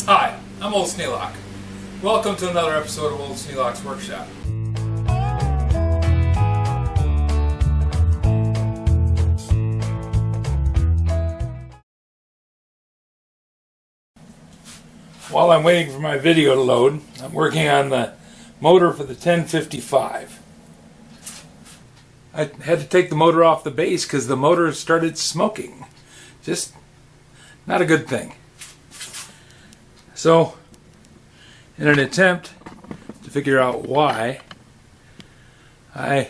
Hi, I'm Old Sneelock. Welcome to another episode of Old Sneelock's Workshop. While I'm waiting for my video to load, I'm working on the motor for the 1055. I had to take the motor off the base because the motor started smoking. Just not a good thing. So, in an attempt to figure out why, I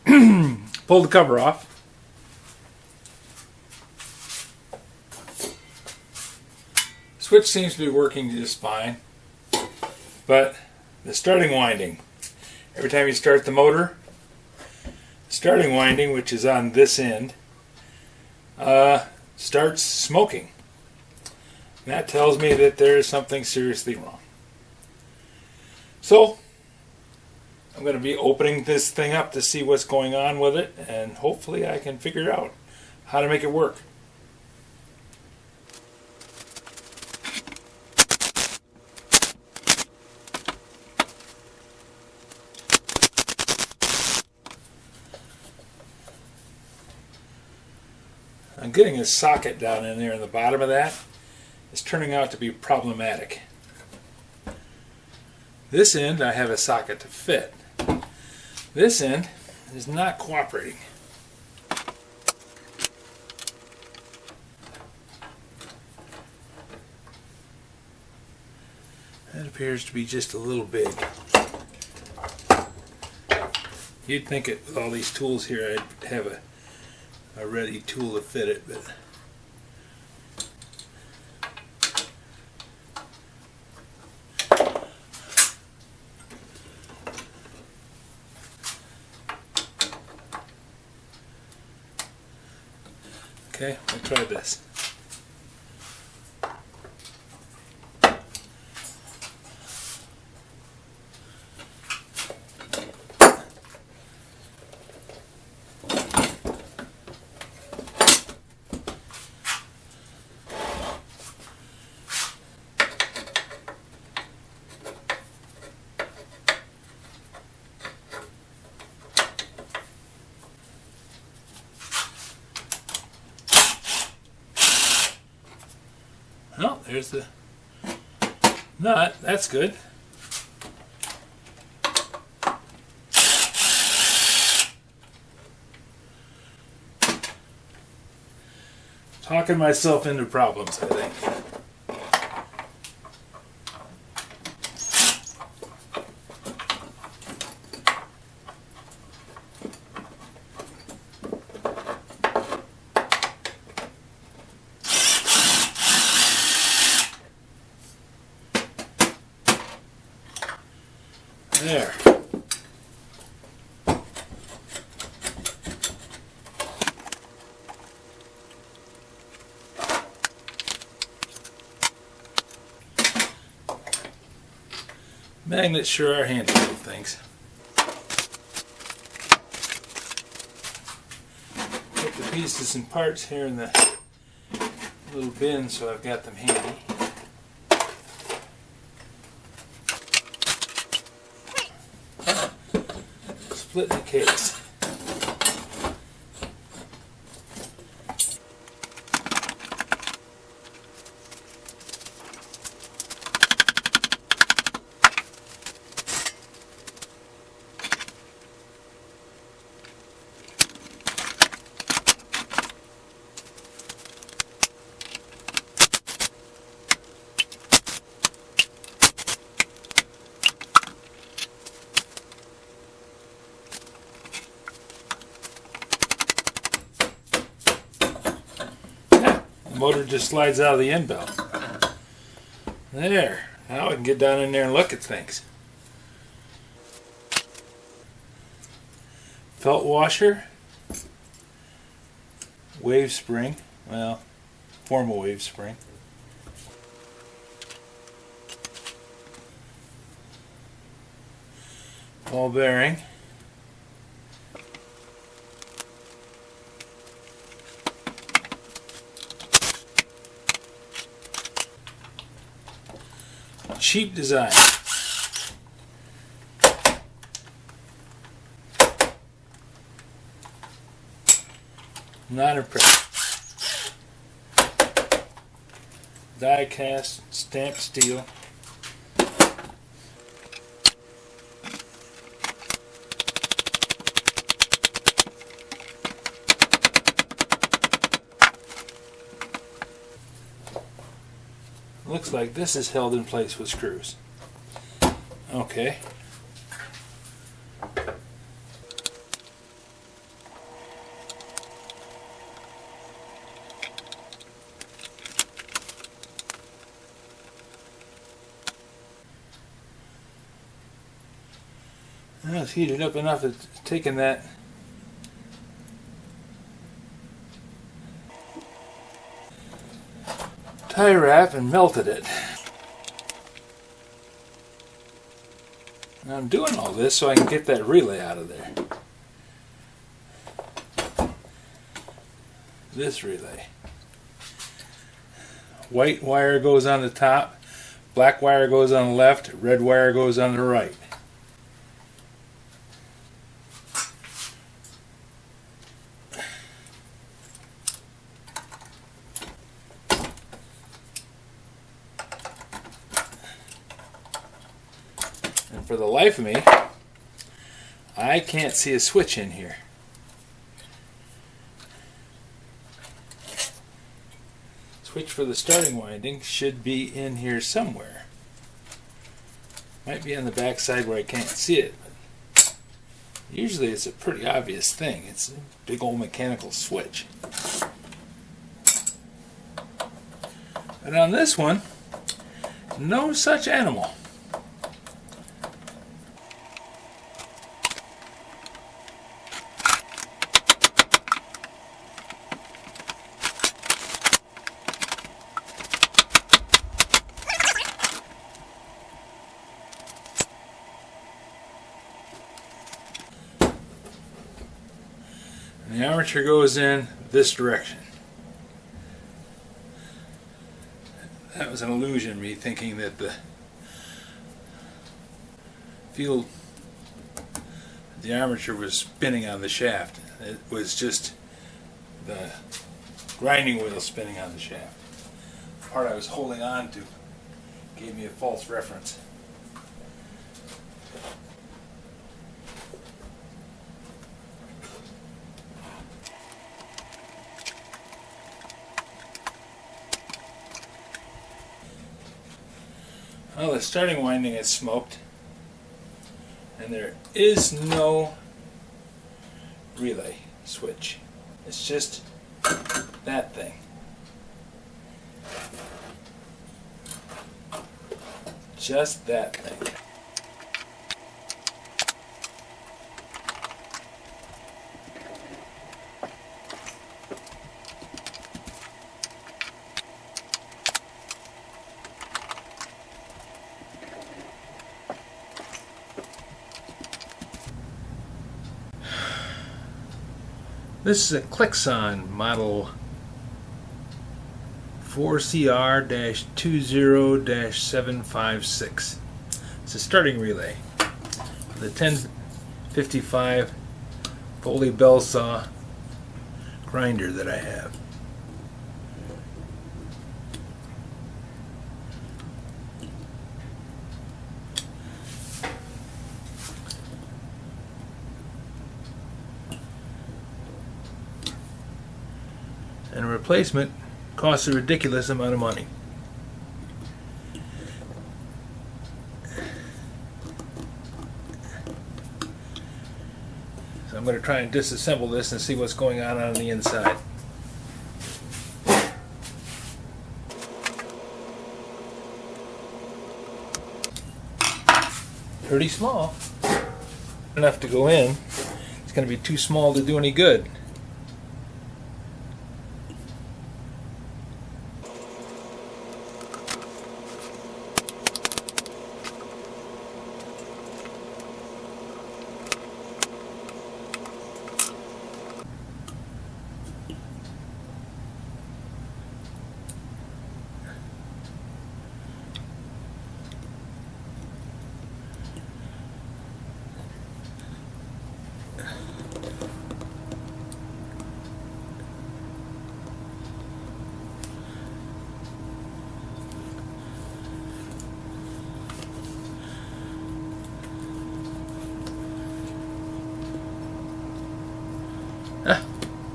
pulled the cover off. Switch seems to be working just fine, but the starting winding, every time you start the motor, the starting winding, which is on this end, starts smoking. And that tells me that there is something seriously wrong. So, I'm going to be opening this thing up to see what's going on with it, and hopefully I can figure out how to make it work. I'm getting a socket down in there in the bottom of that. It's turning out to be problematic. This end I have a socket to fit. This end is not cooperating. That appears to be just a little big. You'd think it, with all these tools here, I'd have a ready tool to fit it, but okay, we'll try this. Oh, there's the nut. That's good. Talking myself into problems, I think. There. Magnets sure are handy little things. Put the pieces and parts here in the little bin so I've got them handy. Split the case. Motor just slides out of the end belt. There. Now I can get down in there and look at things. Felt washer. Wave spring. Well, formal wave spring. Ball bearing. cheap design. Not impressed. Die cast, stamped steel. Looks like this is held in place with screws. Okay. Well, it's heated up enough that it's taken that tie wrap and melted it. Now I'm doing all this so I can get that relay out of there. This relay. White wire goes on the top, black wire goes on the left, red wire goes on the right. And for the life of me, I can't see a switch in here. Switch for the starting winding should be in here somewhere. Might be on the back side where I can't see it. But usually it's a pretty obvious thing. It's a big old mechanical switch. But on this one, no such animal. And the armature goes in this direction. That was an illusion, me thinking that the armature was spinning on the shaft. It was just the grinding wheel spinning on the shaft. The part I was holding on to gave me a false reference. Well, the starting winding is smoked, and there is no relay switch. It's just that thing. Just that thing. This is a Klixon model 4CR-20-756. It's a starting relay. The 1055 Foley Belsaw grinder that I have. And a replacement costs a ridiculous amount of money. So I'm going to try and disassemble this and see what's going on the inside. Pretty small. Enough to go in. It's going to be too small to do any good.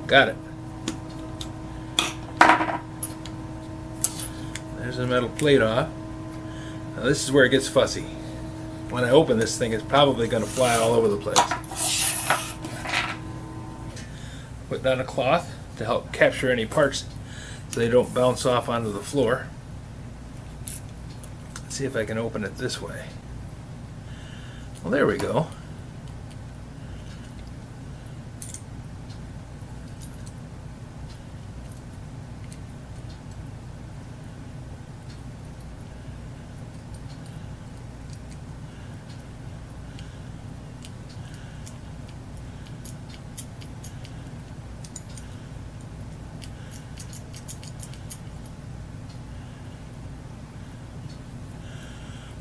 Got it. There's the metal plate off. Now this is where it gets fussy. When I open this thing, it's probably going to fly all over the place. Put down a cloth to help capture any parts so they don't bounce off onto the floor. Let's see if I can open it this way. Well, there we go.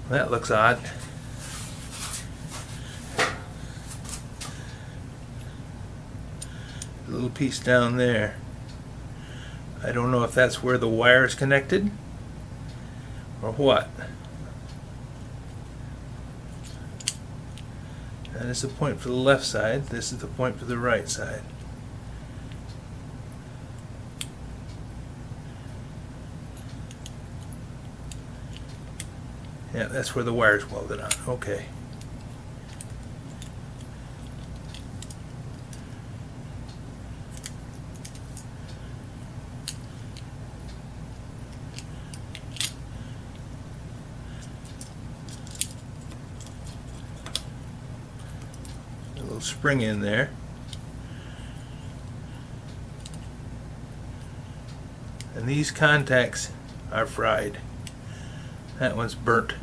That looks odd. A little piece down there. I don't know if that's where the wire is connected or what. That is the point for the left side. This is the point for the right side. Yeah, that's where the wire's welded on. Okay. A little spring in there. And these contacts are fried. That one's burnt.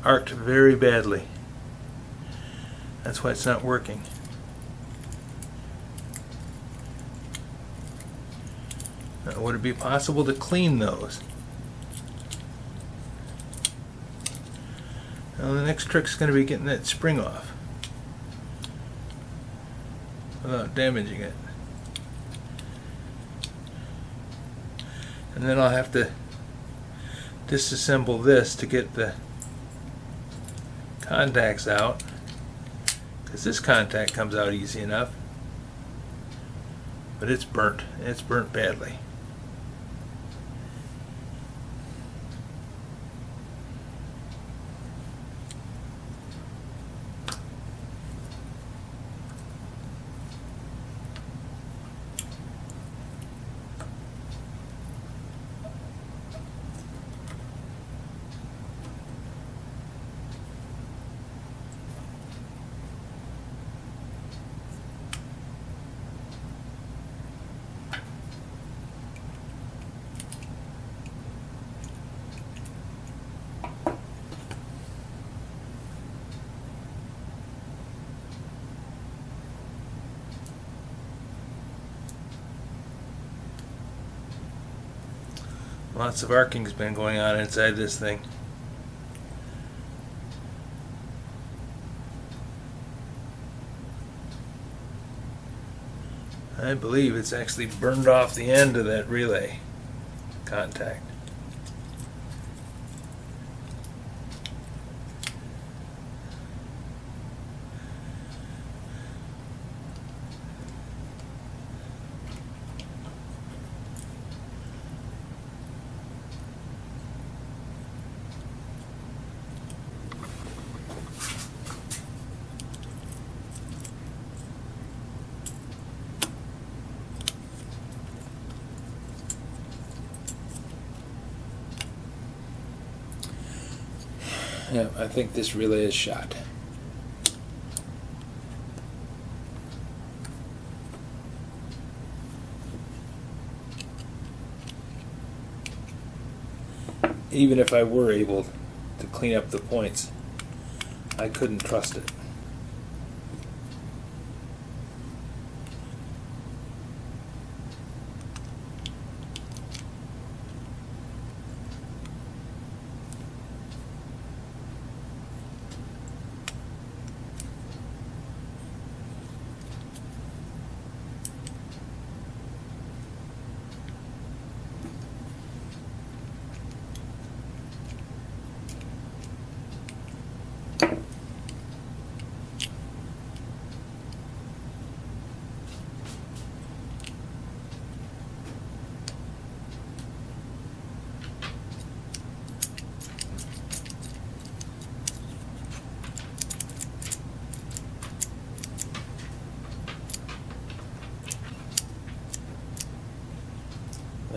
Arced very badly. That's why it's not working. Now, would it be possible to clean those? Now the next trick is going to be getting that spring off without damaging it. And then I'll have to disassemble this to get the contacts out, because this contact comes out easy enough, but it's burnt. It's burnt badly. Lots of arcing's been going on inside this thing. I believe it's actually burned off the end of that relay contact. Yeah, I think this relay is shot. Even if I were able to clean up the points, I couldn't trust it.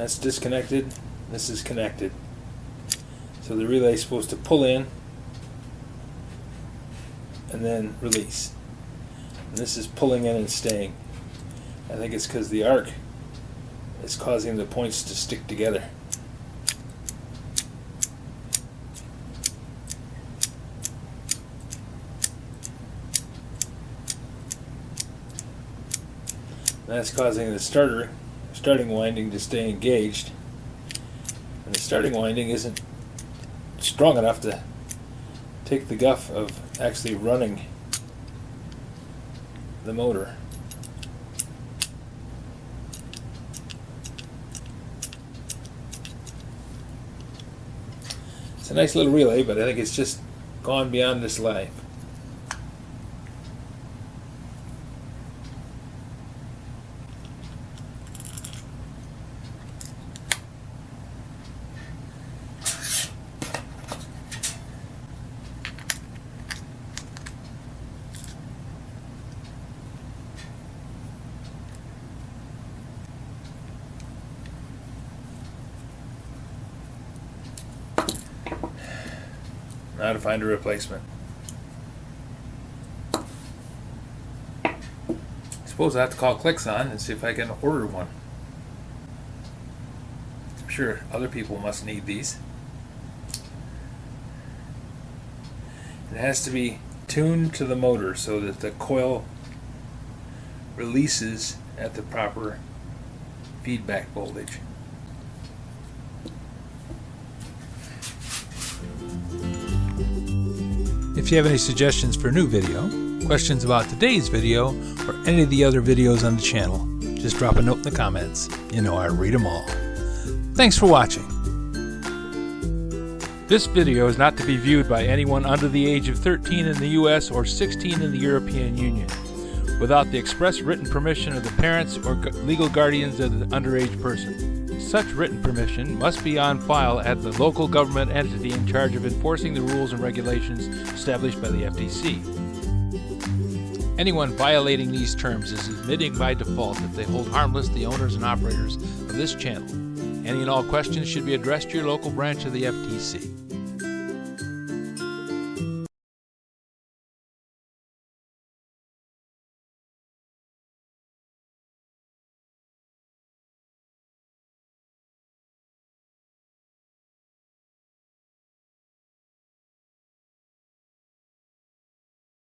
That's disconnected. This is connected. So the relay is supposed to pull in and then release. And this is pulling in and staying. I think it's because the arc is causing the points to stick together. That's causing the starting winding to stay engaged, and the starting winding isn't strong enough to take the guff of actually running the motor. It's a nice little relay, but I think it's just gone beyond this life. Now to find a replacement. I suppose I have to call Klixon and see if I can order one. I'm sure other people must need these. It has to be tuned to the motor so that the coil releases at the proper feedback voltage. If you have any suggestions for a new video, questions about today's video, or any of the other videos on the channel, just drop a note in the comments. You know I read them all. Thanks for watching. This video is not to be viewed by anyone under the age of 13 in the US or 16 in the European Union, without the express written permission of the parents or legal guardians of the underage person. Such written permission must be on file at the local government entity in charge of enforcing the rules and regulations established by the FTC. Anyone violating these terms is admitting by default that they hold harmless the owners and operators of this channel. Any and all questions should be addressed to your local branch of the FTC.